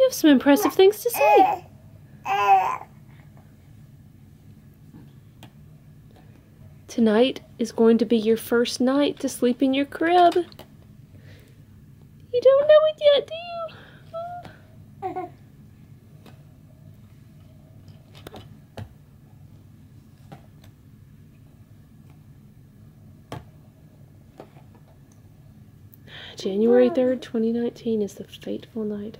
You have some impressive things to say. Tonight is going to be your first night to sleep in your crib. You don't know it yet, do you? January 3rd, 2019 is the fateful night.